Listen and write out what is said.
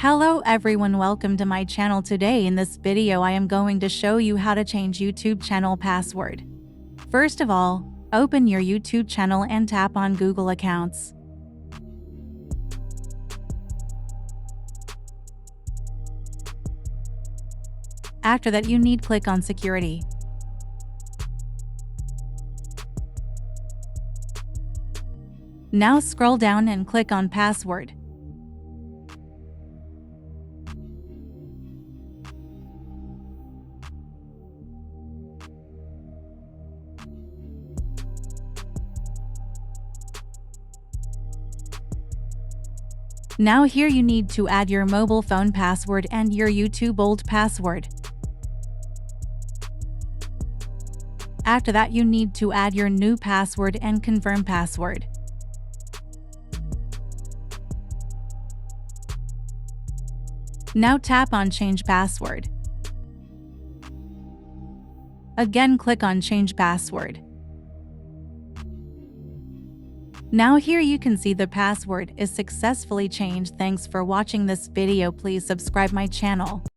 Hello everyone, welcome to my channel. Today in this video I am going to show you how to change YouTube channel password. First of all, open your YouTube channel and tap on Google Accounts. After that you need click on Security. Now scroll down and click on Password. Now here you need to add your mobile phone password and your YouTube old password. After that you need to add your new password and confirm password. Now tap on Change Password. Again click on Change Password. Now here you can see the password is successfully changed. Thanks for watching this video. Please subscribe my channel.